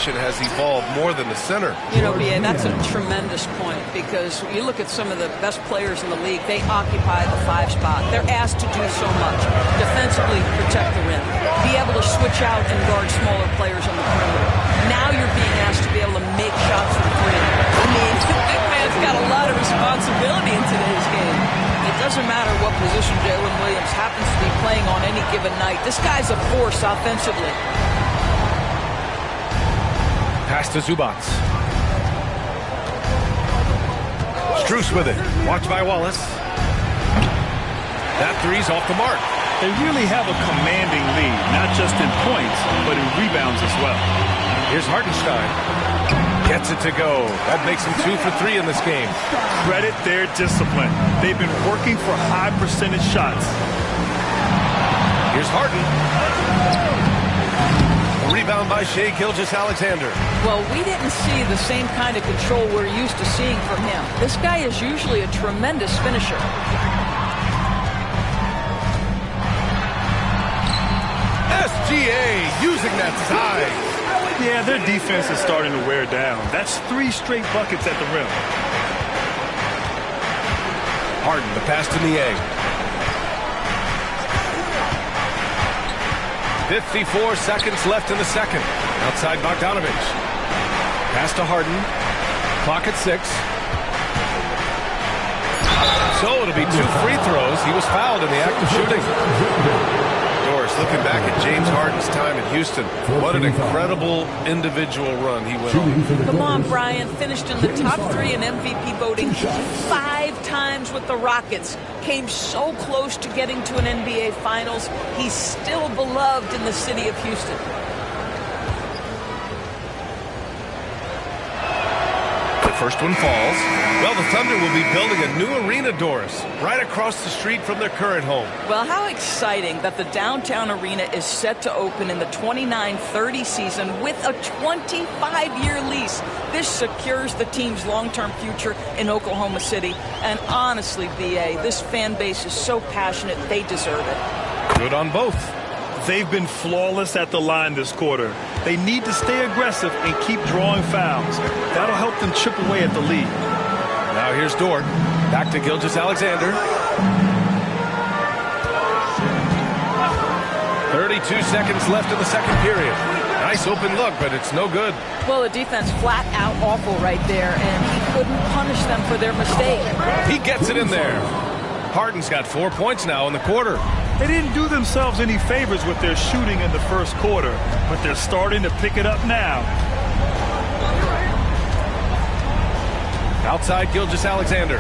position has evolved more than the center. You know, BA, that's a tremendous point, because you look at some of the best players in the league, they occupy the 5 spot. They're asked to do so much. Defensively, protect the rim. Be able to switch out and guard smaller players on the perimeter. Now you're being asked to be able to make shots from 3. I mean, that man's got a lot of responsibility in today's game. It doesn't matter what position Jalen Williams happens to be playing on any given night. This guy's a force offensively. Pass to Zubac. Strus with it. Watched by Wallace. That three's off the mark. They really have a commanding lead, not just in points, but in rebounds as well. Here's Hartenstein. Gets it to go. That makes him 2 for 3 in this game. Credit their discipline. They've been working for high percentage shots. Here's Harden. A rebound by Shai Gilgeous-Alexander. Well, we didn't see the same kind of control we're used to seeing from him. This guy is usually a tremendous finisher. SGA using that size. Yeah, their defense is starting to wear down. That's 3 straight buckets at the rim. Harden, the pass to Niang. 54 seconds left in the second. Outside Bogdanovich. Pass to Harden. Clock at 6. So it'll be 2 free throws. He was fouled in the act of shooting. Looking back at James Harden's time in Houston, what an incredible individual run he went on. Come on, Brian. Finished in the top 3 in MVP voting 5 times with the Rockets. Came so close to getting to an NBA Finals. He's still beloved in the city of Houston. The first one falls. Well, the Thunder will be building a new arena, Doris, right across the street from their current home. Well, how exciting that the downtown arena is set to open in the 29-30 season with a 25-year lease. This secures the team's long-term future in Oklahoma City. And honestly, BA, this fan base is so passionate, they deserve it. Good on both. They've been flawless at the line this quarter. They need to stay aggressive and keep drawing fouls. That'll help them chip away at the lead. Now here's Dort. Back to Gilgeous-Alexander. 32 seconds left in the second period. Nice open look, but it's no good. Well, the defense flat out awful right there, and he couldn't punish them for their mistake. He gets it in there. Harden's got 4 points now in the quarter. They didn't do themselves any favors with their shooting in the first quarter, but they're starting to pick it up now. Outside Gilgeous-Alexander.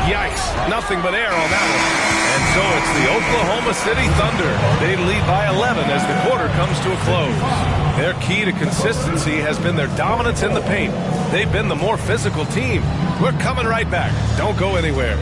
Yikes, nothing but air on that one. And so it's the Oklahoma City Thunder. They lead by 11 as the quarter comes to a close. Their key to consistency has been their dominance in the paint. They've been the more physical team. We're coming right back. Don't go anywhere.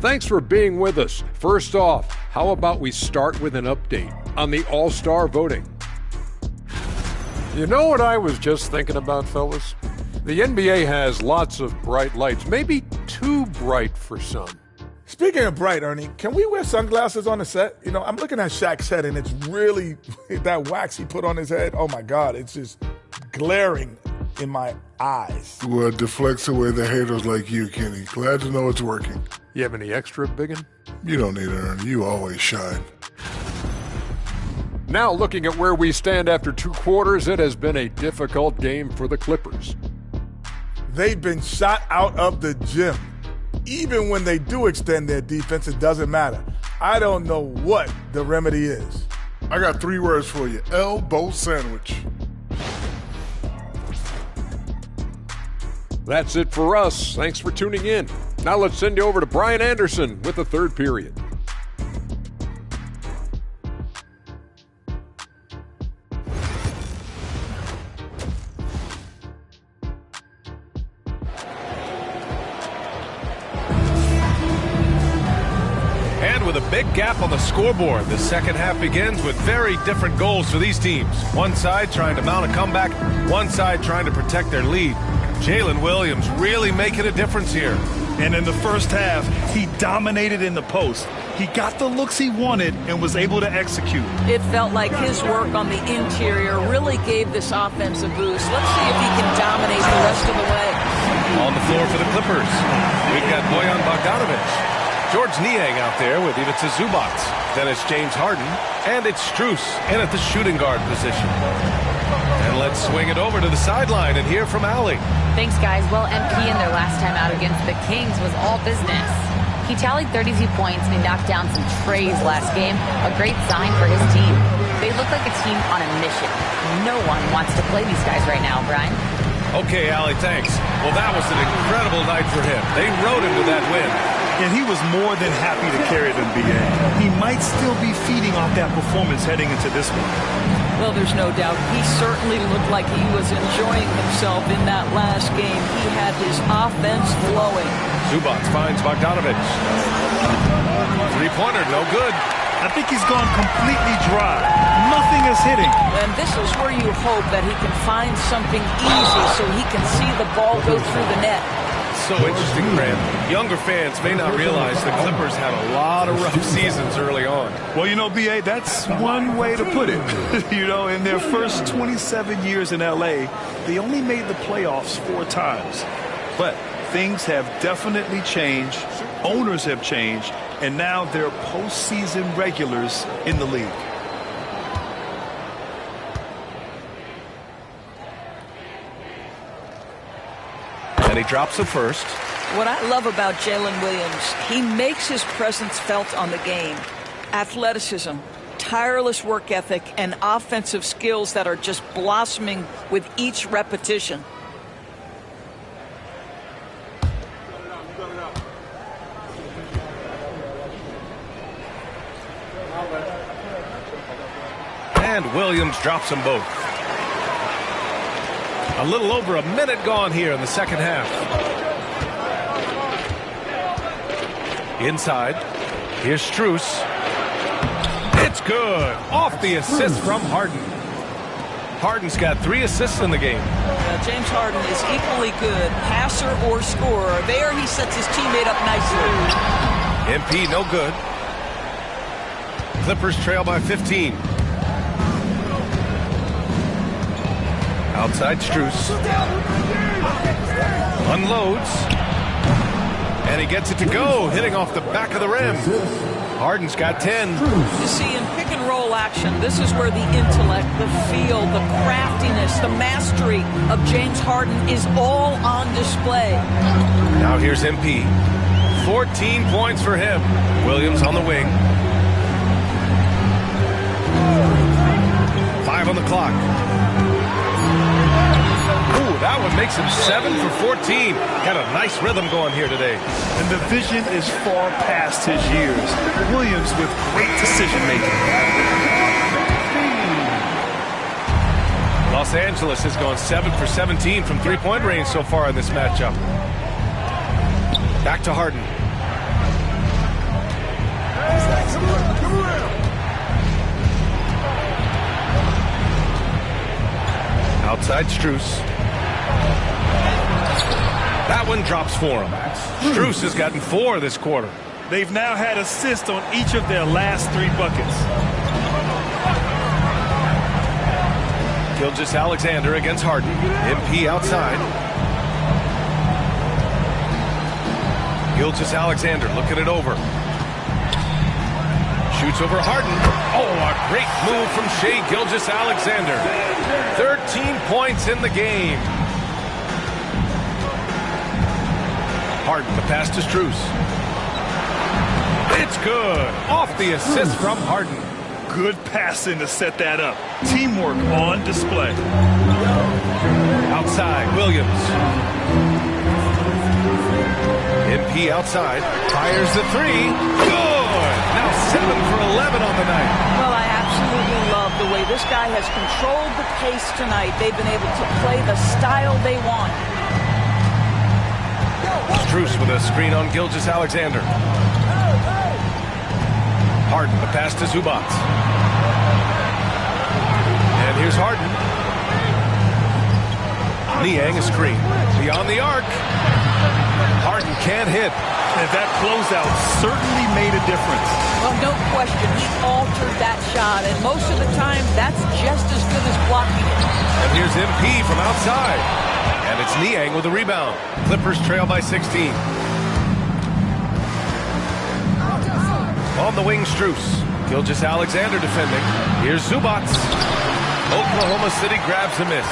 Thanks for being with us. First off, how about we start with an update on the All-Star voting? You know what I was just thinking about, fellas? The NBA has lots of bright lights, maybe too bright for some. Speaking of bright, Ernie, can we wear sunglasses on the set? You know, I'm looking at Shaq's head, and it's really, that wax he put on his head, oh my God, it's just glaring in my eyes. Well, it deflects away the haters like you, Kenny. Glad to know it's working. You have any extra, biggin? You don't need it, Ernie. You always shine. Now looking at where we stand after 2 quarters, it has been a difficult game for the Clippers. They've been shot out of the gym. Even when they do extend their defense, it doesn't matter. I don't know what the remedy is. I got 3 words for you. Elbow sandwich. That's it for us. Thanks for tuning in. Now let's send you over to Brian Anderson with the third period. the big gap on the scoreboard. The second half begins with very different goals for these teams. One side trying to mount a comeback, one side trying to protect their lead. Jalen Williams really making a difference here. And in the first half, he dominated in the post. He got the looks he wanted and was able to execute. It felt like his work on the interior really gave this offense a boost. Let's see if he can dominate the rest of the way. On the floor for the Clippers, we've got Bojan Bogdanovic, George Niang out there with Ivica Zubac. Then it's James Harden, and it's Strus in at the shooting guard position. And let's swing it over to the sideline and hear from Allie. Thanks, guys. Well, MP in their last time out against the Kings was all business. He tallied 32 points and he knocked down some trays last game. A great sign for his team. They look like a team on a mission. No one wants to play these guys right now, Brian. Okay, Allie, thanks. Well, that was an incredible night for him. They rode him to that win. And he was more than happy to carry them, BA. He might still be feeding off that performance heading into this one. Well, there's no doubt. He certainly looked like he was enjoying himself in that last game. He had his offense flowing. Zubac finds Bogdanovic. Three-pointer, no good. I think he's gone completely dry. Nothing is hitting. And this is where you hope that he can find something easy so he can see the ball go through the net. So interesting, Grant. Younger fans may not realize the Clippers had a lot of rough seasons early on. Well, you know, BA, that's one way to put it. You know, in their first 27 years in L.A., they only made the playoffs 4 times. But things have definitely changed. Owners have changed. And now they're postseason regulars in the league. And he drops the first. What I love about Jalen Williams, he makes his presence felt on the game. Athleticism, tireless work ethic, and offensive skills that are just blossoming with each repetition. And Williams drops them both. A little over a minute gone here in the second half. Inside. Here's Strus. It's good. Off the assist from Harden. Harden's got 3 assists in the game. James Harden is equally good, passer or scorer. There he sets his teammate up nicely. MP no good. Clippers trail by 15. Outside Strus. Unloads. And he gets it to go, hitting off the back of the rim. Harden's got 10. You see, in pick and roll action, this is where the intellect, the feel, the craftiness, the mastery of James Harden is all on display. Now here's MP. 14 points for him. Williams on the wing. 5 on the clock. Ooh, that one makes him 7 for 14. Got a nice rhythm going here today. And the vision is far past his years. Williams with great decision-making. Los Angeles has gone 7 for 17 from three-point range so far in this matchup. Back to Harden. Outside Strus. That one drops for him. Strus has gotten 4 this quarter. They've now had assists on each of their last 3 buckets. Gilgeous-Alexander against Harden. MP outside. Gilgeous-Alexander looking it over. Shoots over Harden. Oh, a great move from Shai Gilgeous-Alexander. 13 points in the game. Harden, the pass to Strus. It's good. Off the assist from Harden. Good passing to set that up. Teamwork on display. Outside, Williams. MP outside. Fires the 3. Good. Now 7 for 11 on the night. Well, I absolutely love the way this guy has controlled the pace tonight. They've been able to play the style they want. Strus with a screen on Gilgeous-Alexander. Harden, the pass to Zubac. And here's Harden. Niang is screen. Beyond the arc. Harden can't hit. And that closeout certainly made a difference. Well, no question. He altered that shot, and most of the time, that's just as good as blocking it. And here's MP from outside. And it's Niang with a rebound. Clippers trail by 16. On the wing, Strus. Gilgeous-Alexander defending. Here's Zubac. Oklahoma City grabs a miss.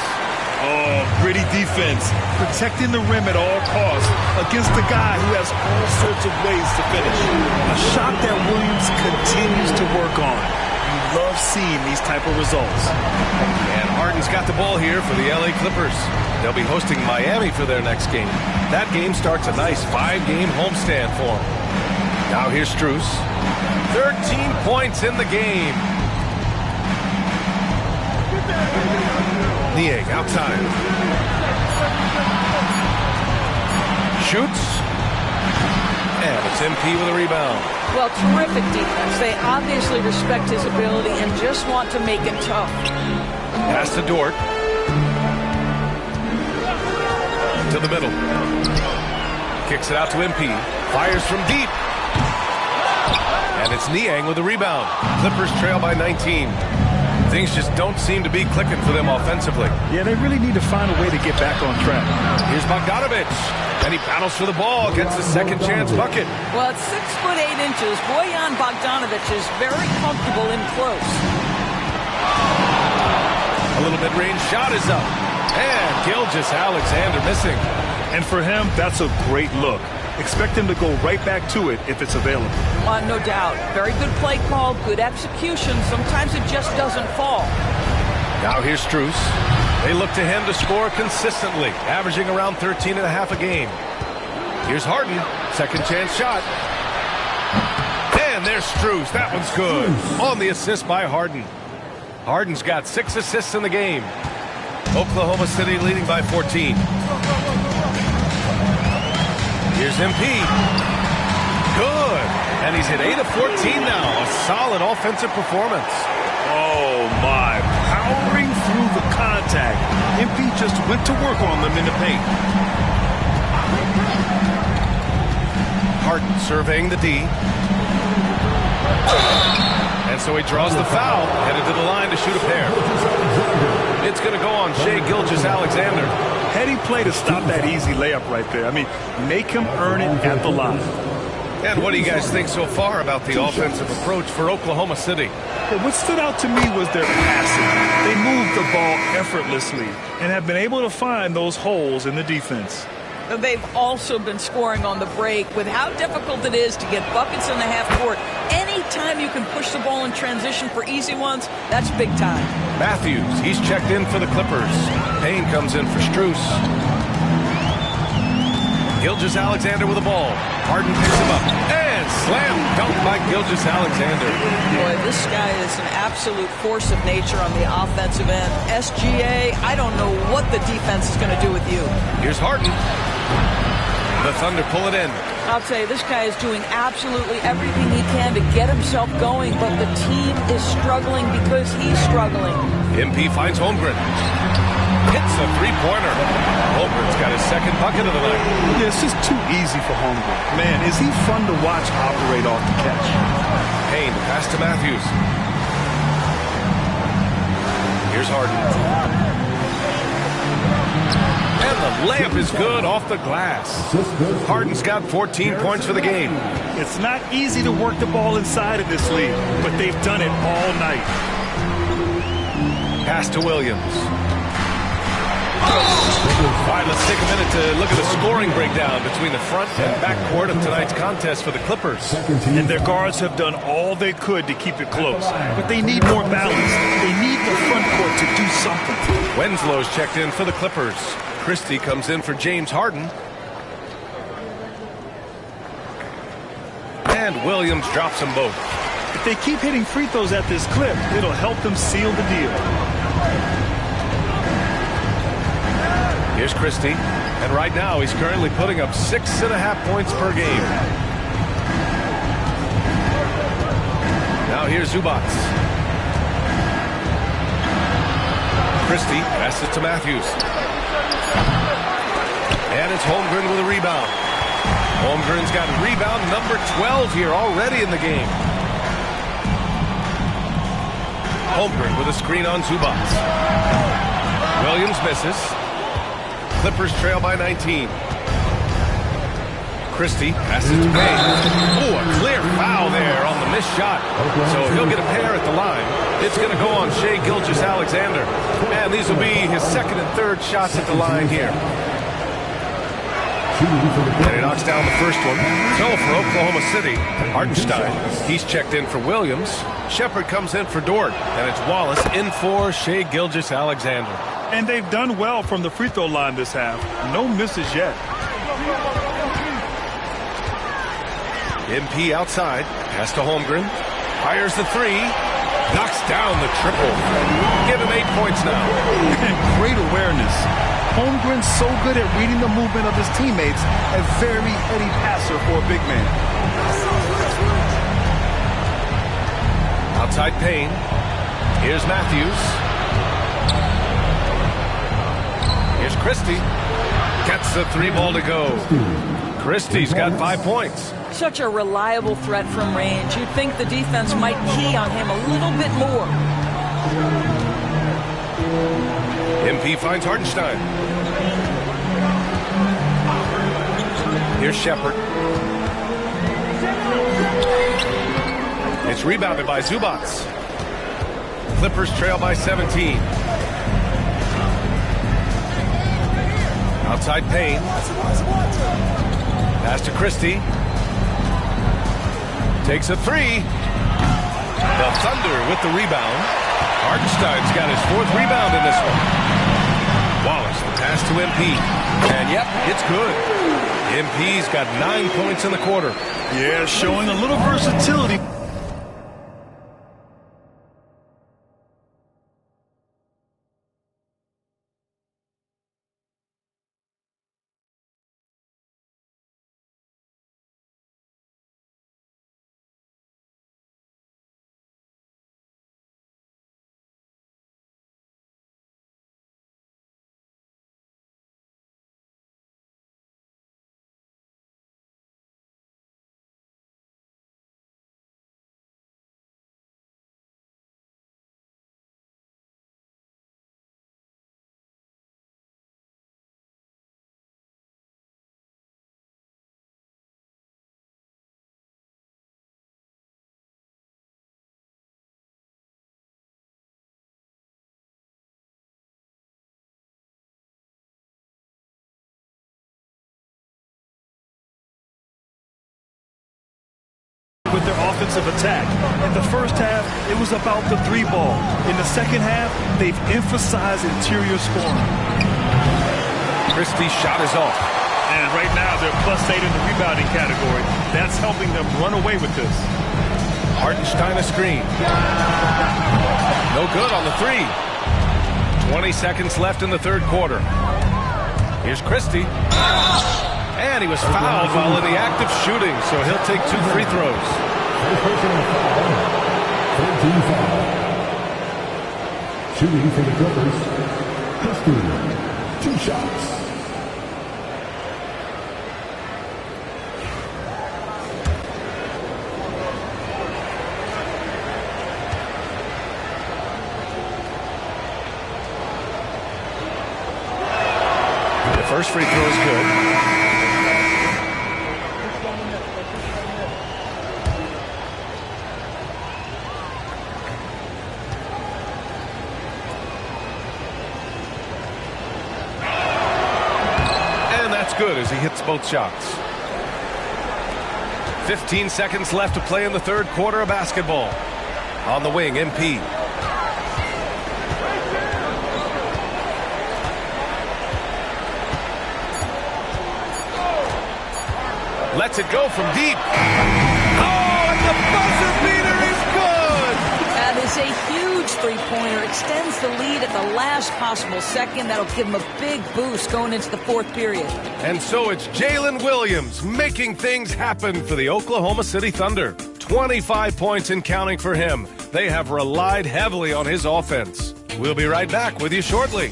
Oh, gritty defense. Protecting the rim at all costs against a guy who has all sorts of ways to finish. A shot that Williams continues to work on. You love seeing these type of results. And Harden's got the ball here for the LA Clippers. They'll be hosting Miami for their next game. That game starts a nice 5-game homestand for them. Now here's Strus. 13 points in the game. Niang outside. Shoots. And it's MP with a rebound. Well, terrific defense. They obviously respect his ability and just want to make it tough. Pass to Dort. To the middle. Kicks it out to MP. Fires from deep. And it's Niang with the rebound. Clippers trail by 19. Things just don't seem to be clicking for them offensively. Yeah, they really need to find a way to get back on track. Here's Bogdanovich. And he battles for the ball, gets the second chance bucket. Well, at 6'8" Bojan Bogdanovich is very comfortable in close. A little mid-range shot is up. And Gilgeous-Alexander missing. And for him, that's a great look. Expect him to go right back to it if it's available. No doubt. Very good play call, good execution. Sometimes it just doesn't fall. Now here's Strus. They look to him to score consistently, averaging around 13.5 a game. Here's Harden. Second chance shot. And there's Strus. That one's good. On the assist by Harden. Harden's got 6 assists in the game. Oklahoma City leading by 14. Here's MP. Good. And he's hit 8 of 14 now. A solid offensive performance. Oh, my. Powering through the contact. MP just went to work on them in the paint. Harden surveying the D. And so he draws the foul. Headed to the line to shoot a pair. It's going to go on Shai Gilgeous-Alexander. Heady play to stop that easy layup right there. I mean, make him earn it at the line. And what do you guys think so far about the offensive approach for Oklahoma City? What stood out to me was their passing. They moved the ball effortlessly and have been able to find those holes in the defense. They've also been scoring on the break. With how difficult it is to get buckets in the half court, anytime you can push the ball in transition for easy ones, that's big time. Matthews, he's checked in for the Clippers. Payne comes in for Strus. Gilgeous-Alexander with the ball. Harden picks him up. And slam dunk by Gilgeous-Alexander. Boy, this guy is an absolute force of nature on the offensive end. SGA, I don't know what the defense is going to do with you. Here's Harden. The Thunder pull it in. I'll tell you, this guy is doing absolutely everything he can to get himself going, but the team is struggling because he's struggling. MP finds Holmgren. Hits a three-pointer. Holmgren's got his second bucket of the night. Yeah, it's just too easy for Holmgren. Man, is he fun to watch operate off the catch. Payne, pass to Matthews. Here's Harden. And the layup is good off the glass. Harden's got 14 points for the game. It's not easy to work the ball inside of this league, but they've done it all night. Pass to Williams. All right, let's take a minute to look at the scoring breakdown between the front and back court of tonight's contest for the Clippers. And their guards have done all they could to keep it close, but they need more balance. They need the front court to do something. Winslow's checked in for the Clippers. Christie comes in for James Harden. And Williams drops them both. If they keep hitting free throws at this clip, it'll help them seal the deal. Here's Christie. And right now, he's currently putting up 6.5 points per game. here's Zubac. Christie passes to Matthews. And it's Holmgren with a rebound. Holmgren's got rebound number 12 here already in the game. Holmgren with a screen on Zubac. Williams misses. Clippers trail by 19. Christie passes to Payne. Oh, a clear foul there on the missed shot. So he'll get a pair at the line. It's going to go on Shai Gilgeous-Alexander. And these will be his second and third shots at the line here. And he knocks down the first one. So for Oklahoma City, Hartenstein, he's checked in for Williams. Shepard comes in for Dort. And it's Wallace in for Shai Gilgeous-Alexander. And they've done well from the free throw line this half. No misses yet. MP outside. Pass to Holmgren. Fires the three. Knocks down the triple. Give him 8 points now. Great awareness. Holmgren's so good at reading the movement of his teammates. A very heady passer for a big man. Outside Payne. Here's Matthews. Here's Christie. Gets the 3 ball to go. Christie's got 5 points. Such a reliable threat from range. You'd think the defense might key on him a little bit more. MP finds Hartenstein. Here's Shepard. It's rebounded by Zubac. Clippers trail by 17. Outside Payne. Pass to Christie. Takes a 3. The Thunder with the rebound. Hartenstein's got his 4th rebound in this one. Wallace, the pass to MP. And yep, it's good. MP's got 9 points in the quarter. Yeah, showing a little versatility. With their offensive attack. In the first half, it was about the 3 ball. In the second half, they've emphasized interior scoring. Christie's shot is off. And right now, they're +8 in the rebounding category. That's helping them run away with this. Hartenstein a screen. No good on the 3. 20 seconds left in the third quarter. Here's Christie. And he was fouled while in the act of shooting, so he'll take 2 free throws. Shooting for the Clippers. Christie, 2 shots. The first free throw is good. Good as he hits both shots. 15 seconds left to play in the third quarter of basketball. On the wing, MP. Lets it go from deep. Oh, and the buzzer beater is good! That is a huge three-pointer. Extends the lead at the last possible second. That'll give him a big boost going into the fourth period. And so it's Jalen Williams making things happen for the Oklahoma City Thunder. 25 points and counting for him. They have relied heavily on his offense. We'll be right back with you shortly.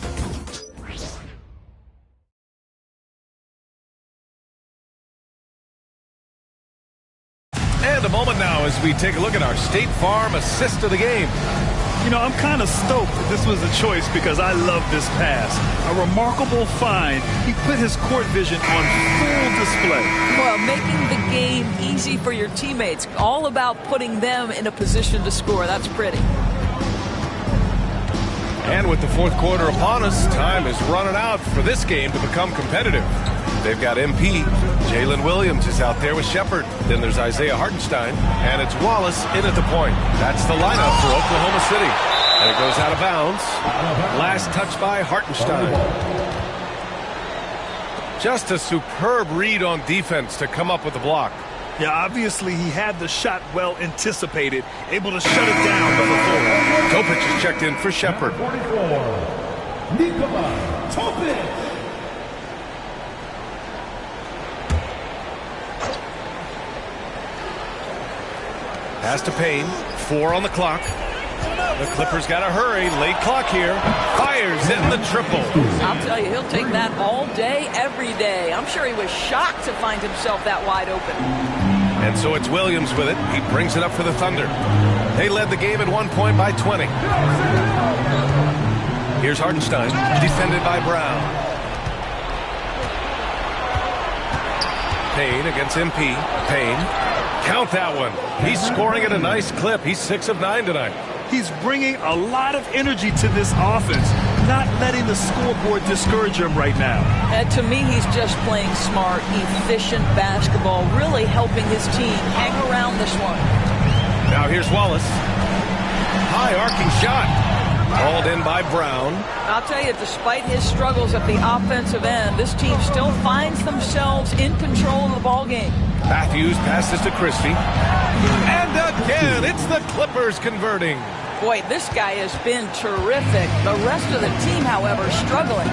And a moment now as we take a look at our State Farm assist of the game. You know, I'm kind of stoked that this was a choice because I love this pass. A remarkable find. He put his court vision on full display. Well, making the game easy for your teammates. All about putting them in a position to score. That's pretty. And with the fourth quarter upon us, time is running out for this game to become competitive. They've got MP. Jalen Williams is out there with Shepard. Then there's Isaiah Hartenstein. And it's Wallace in at the point. That's the lineup for Oklahoma City. And it goes out of bounds. Last touch by Hartenstein. Just a superb read on defense to come up with the block. Yeah, obviously he had the shot well anticipated, able to shut it down before. Topic is checked in for Shepard. 44, Nikola Topic. Pass to Payne. 4 on the clock. The Clippers got to hurry. Late clock here. Fires in the triple. I'll tell you, he'll take that all day, every day. I'm sure he was shocked to find himself that wide open. And so it's Williams with it. He brings it up for the Thunder. They led the game at 1 point by 20. Here's Hartenstein, defended by Brown. Payne against MP. Payne. Count that one. He's scoring at a nice clip. He's 6 of 9 tonight. He's bringing a lot of energy to this offense, not letting the scoreboard discourage him right now. And to me, he's just playing smart, efficient basketball, really helping his team hang around this one. Now here's Wallace. High arcing shot. Hauled in by Brown. I'll tell you, despite his struggles at the offensive end, this team still finds themselves in control of the ball game. Matthews passes to Christie. And again, it's the Clippers converting. Boy, this guy has been terrific. The rest of the team, however, struggling.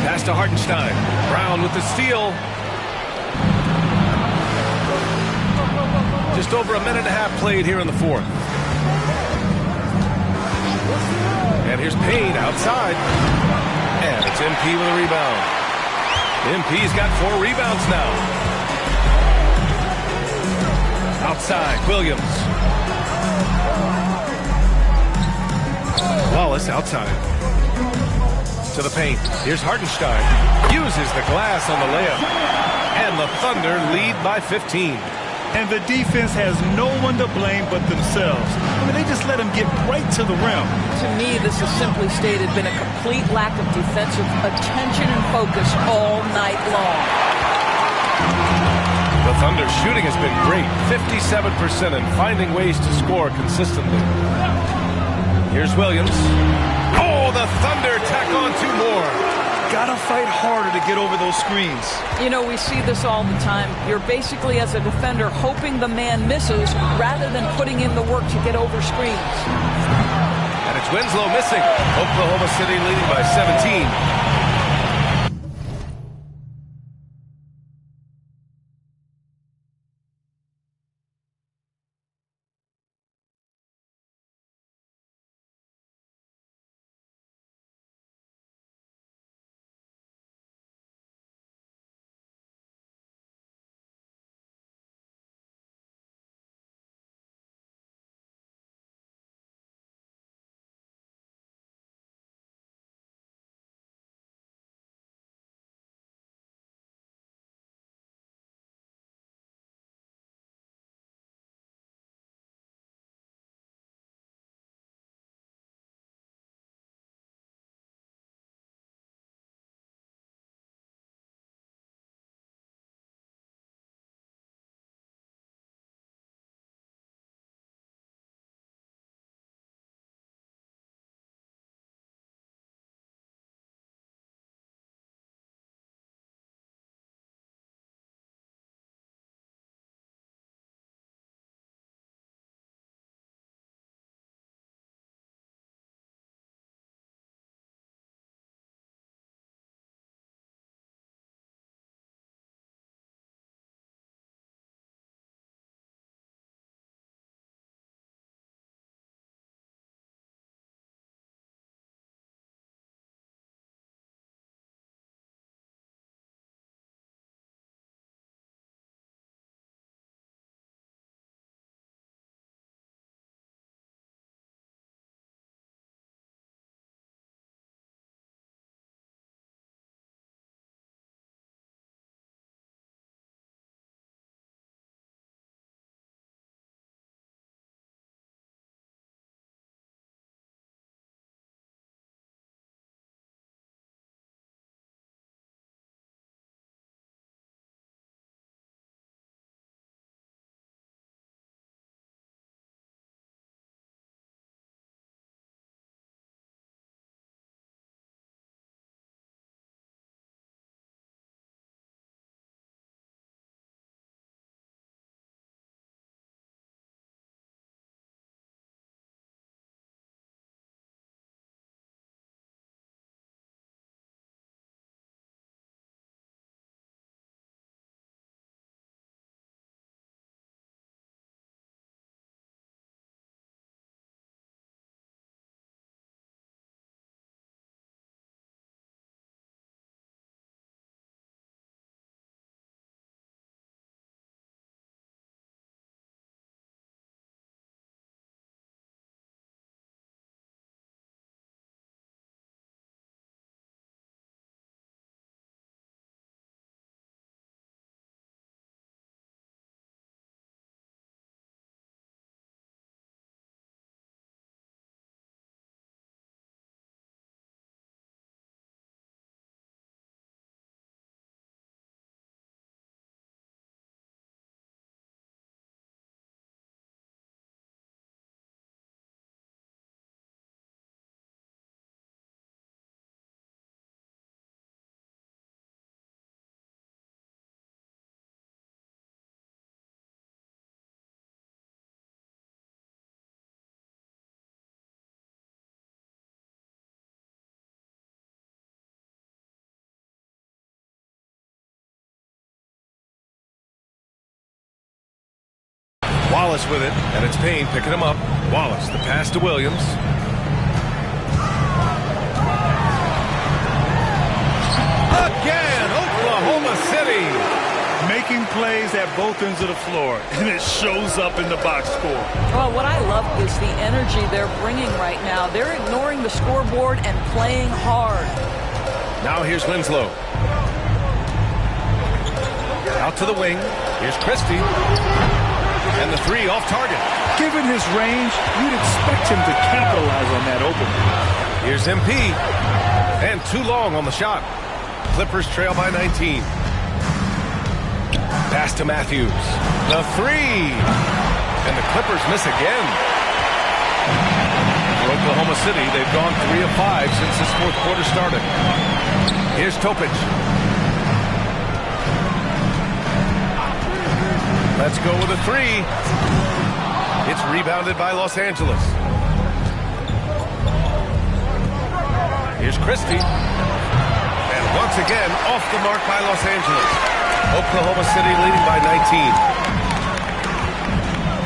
Pass to Hartenstein. Brown with the steal. Just over a minute and a half played here in the fourth. And here's Payne outside. And it's MP with a rebound. MP's got 4 rebounds now. Outside, Williams. Wallace outside. To the paint. Here's Hartenstein. Uses the glass on the layup. And the Thunder lead by 15. And the defense has no one to blame but themselves. I mean, they just let him get right to the rim. To me, this has simply stated been a complete lack of defensive attention and focus all night long. The Thunder's shooting has been great, 57%, and finding ways to score consistently. Here's Williams. Oh, the Thunder tack on 2 more. Gotta fight harder to get over those screens. You know, we see this all the time. You're basically, as a defender, hoping the man misses rather than putting in the work to get over screens. And it's Winslow missing. Oklahoma City leading by 17. Wallace with it, and it's Payne picking him up. Wallace, the pass to Williams. Again, Oklahoma City. Making plays at both ends of the floor, and it shows up in the box score. Well, what I love is the energy they're bringing right now. They're ignoring the scoreboard and playing hard. Now here's Winslow. Out to the wing. Here's Christie. And the three off target. Given his range, you'd expect him to capitalize on that opening. Here's MP. And too long on the shot. Clippers trail by 19. Pass to Matthews. The three. And the Clippers miss again. For Oklahoma City, they've gone 3 of 5 since this fourth quarter started. Here's Topic. Let's go with a three. It's rebounded by Los Angeles. Here's Christie. And once again, off the mark by Los Angeles. Oklahoma City leading by 19.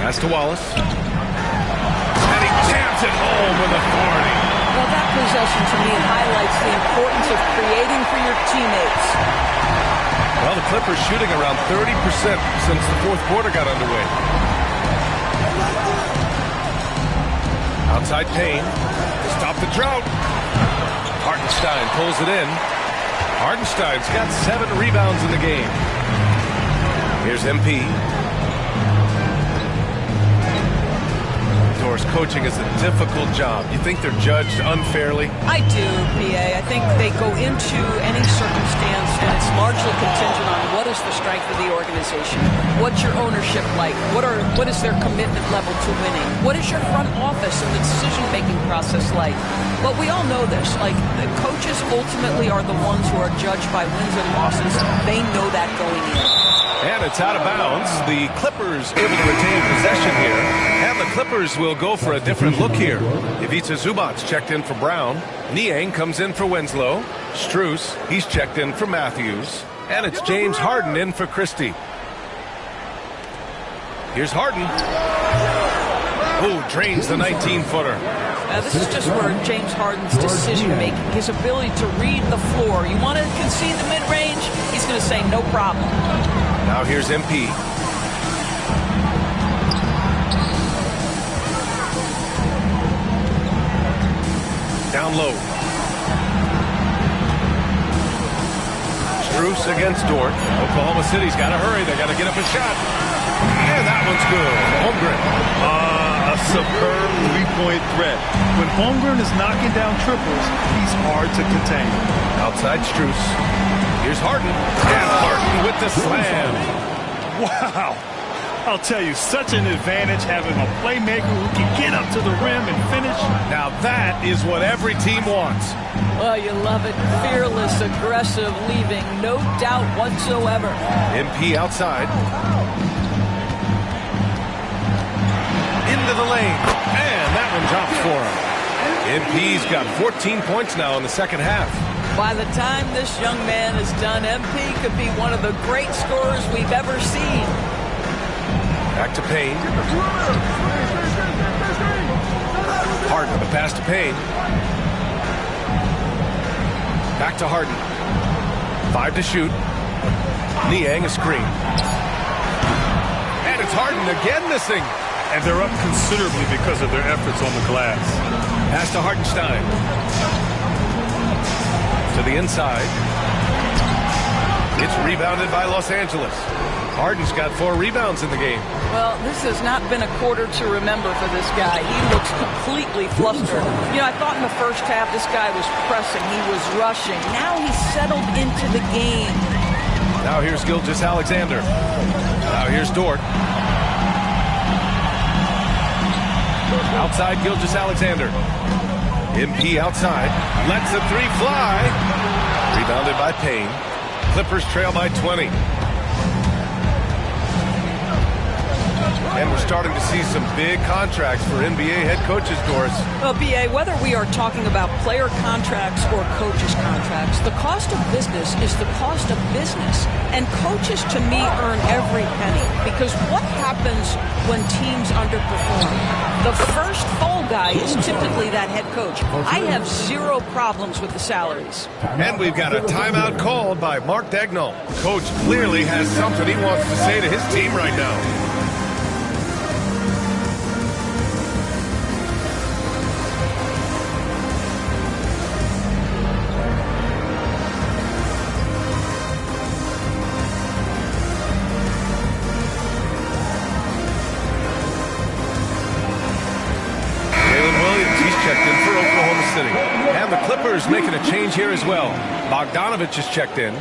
Pass to Wallace. And he jams it home with authority. Well, that possession to me highlights the importance of creating for your teammates. Well, the Clippers shooting around 30% since the fourth quarter got underway. Outside Payne. Stop the drought. Hartenstein pulls it in. Hartenstein's got 7 rebounds in the game. Here's MP. Doris, coaching is a difficult job. You think they're judged unfairly? I do, PA. I think they go into any circumstance, and it's largely contingent on what is the strength of the organization. What's your ownership like? What is their commitment level to winning? What is your front office and the decision-making process like? But we all know this. Like, the coaches ultimately are the ones who are judged by wins and losses. They know that going in. And it's out of bounds. The Clippers able to retain possession here. And the Clippers will go for a different look here. Ivica Zubac's checked in for Brown. Niang comes in for Winslow. Strus, he's checked in for Matthews. And it's James Harden in for Christie. Here's Harden. Ooh, drains the 19-footer. This is just where James Harden's decision-making, his ability to read the floor. You want to concede the mid-range? He's going to say no problem. Now here's MP. Down low. Strus against Dort. Oklahoma City's got to hurry. They got to get up a shot. And that one's good. Holmgren. A superb three-point threat. When Holmgren is knocking down triples, he's hard to contain. Outside Strus. Here's Harden. And Harden with the slam. Wow. I'll tell you, such an advantage having a playmaker who can get up to the rim and finish. Now that is what every team wants. Well, you love it. Fearless, aggressive, leaving no doubt whatsoever. MP outside. Into the lane. And that one drops for him. MP's got 14 points now in the second half. By the time this young man is done, MP could be one of the great scorers we've ever seen. Back to Payne. Harden, the pass to Payne. Back to Harden. 5 to shoot. Niang a screen. And it's Harden again missing. And they're up considerably because of their efforts on the glass. Pass to Hartenstein. To the inside. It's rebounded by Los Angeles. Harden's got 4 rebounds in the game. Well, this has not been a quarter to remember for this guy. He looks completely flustered. You know, I thought in the first half this guy was pressing. He was rushing. Now he's settled into the game. Now here's Gilgeous-Alexander. Now here's Dort. Outside Gilgeous-Alexander. MP outside. Lets the 3 fly. Rebounded by Payne. Clippers trail by 20. And we're starting to see some big contracts for NBA head coaches, Doris. Well, B.A., whether we are talking about player contracts or coaches' contracts, the cost of business is the cost of business. And coaches, to me, earn every penny. Because what happens when teams underperform? The first fall guy is typically that head coach. I have zero problems with the salaries. And we've got a timeout called by Mark Dagnall. Coach clearly has something he wants to say to his team right now. And the Clippers making a change here as well. Bogdanovich is checked in.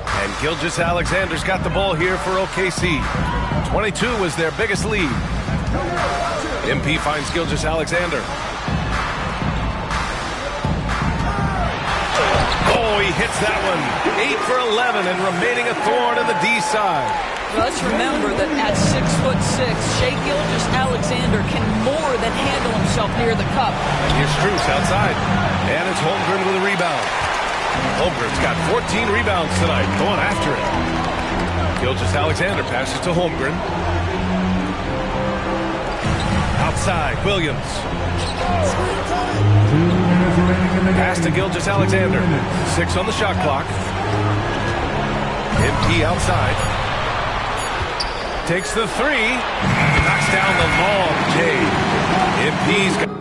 And Gilgeous-Alexander's got the ball here for OKC. 22 was their biggest lead. MP finds Gilgeous-Alexander. Oh, he hits that one. 8 for 11 and remaining a thorn in the D side. Let's remember that at 6'6", Shai Gilgeous-Alexander can more than handle himself near the cup. And here's Strus outside. And it's Holmgren with a rebound. Holmgren's got 14 rebounds tonight, going after it. Gilgeous-Alexander passes to Holmgren. Outside, Williams. Pass to Gilgeous-Alexander. 6 on the shot clock. MP outside. Takes the 3. Knocks down the long J. MP's got...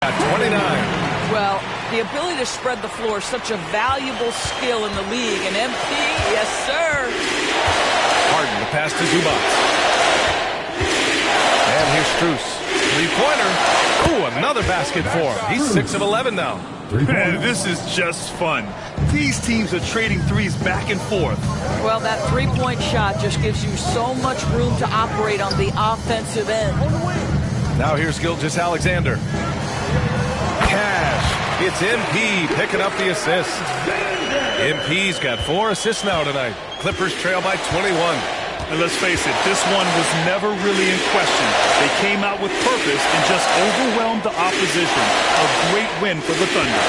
At 29. Well, the ability to spread the floor is such a valuable skill in the league. And MP, yes, sir. Harden, the pass to Zubac. And here's Strus. Three-pointer. Ooh, another basket for him. He's 6 of 11 now. Man, this is just fun. These teams are trading threes back and forth. Well, that three-point shot just gives you so much room to operate on the offensive end. Now here's Gilgeous-Alexander. Cash. It's MP picking up the assist. MP's got 4 assists now tonight. Clippers trail by 21. And let's face it, this one was never really in question. They came out with purpose and just overwhelmed the opposition. A great win for the Thunder.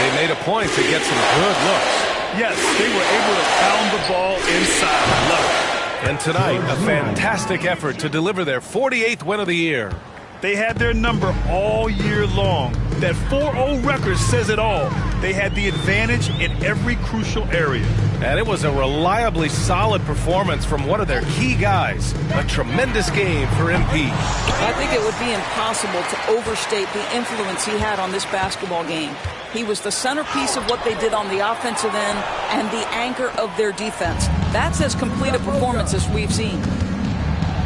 They made a point to get some good looks. Yes, they were able to pound the ball inside. I love it. And tonight, a fantastic effort to deliver their 48th win of the year. They had their number all year long. That 4-0 record says it all. They had the advantage in every crucial area. And it was a reliably solid performance from one of their key guys. A tremendous game for MP. I think it would be impossible to overstate the influence he had on this basketball game. He was the centerpiece of what they did on the offensive end and the anchor of their defense. That's as complete a performance as we've seen.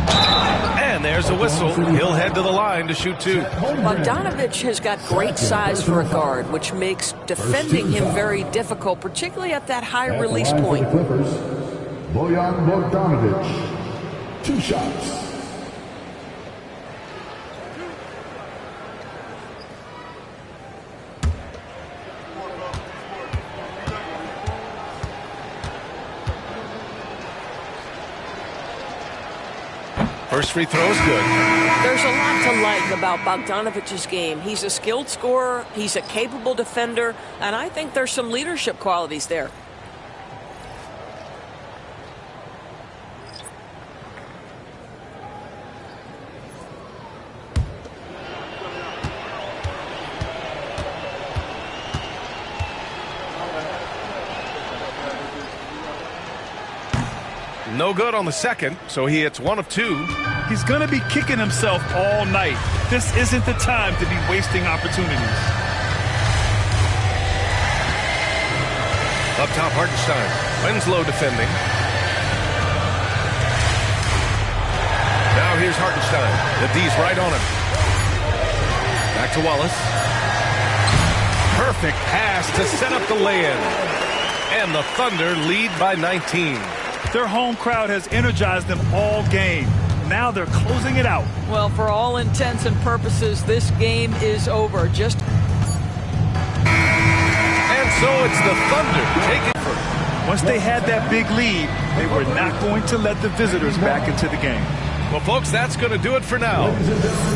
And there's a whistle. He'll head to the line to shoot 2. Bogdanovich has got great size for a guard, which makes defending him very difficult, particularly at that high release point. Bojan Bogdanovic. 2 shots. First free throw is good. There's a lot to like about Bogdanovic's game. He's a skilled scorer, he's a capable defender, and I think there's some leadership qualities there. No good on the second, so he hits 1 of 2. He's going to be kicking himself all night. This isn't the time to be wasting opportunities. Up top, Hartenstein. Winslow defending. Now here's Hartenstein. The D's right on him. Back to Wallace. Perfect pass to set up the lay-in. And the Thunder lead by 19. Their home crowd has energized them all game. Now they're closing it out. Well, for all intents and purposes, this game is over. And so it's the Thunder taking first. Once they had that big lead, they were not going to let the visitors back into the game. Well, folks, that's going to do it for now.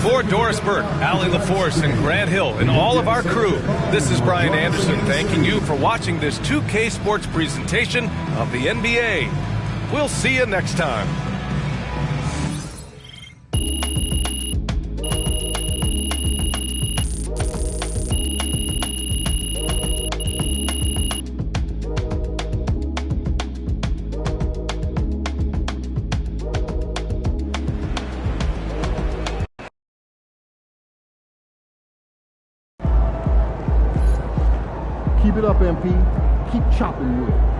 For Doris Burke, Allie LaForce, and Grant Hill, and all of our crew, this is Brian Anderson thanking you for watching this 2K Sports presentation of the NBA. We'll see you next time. Keep it up, MP. Keep chopping wood.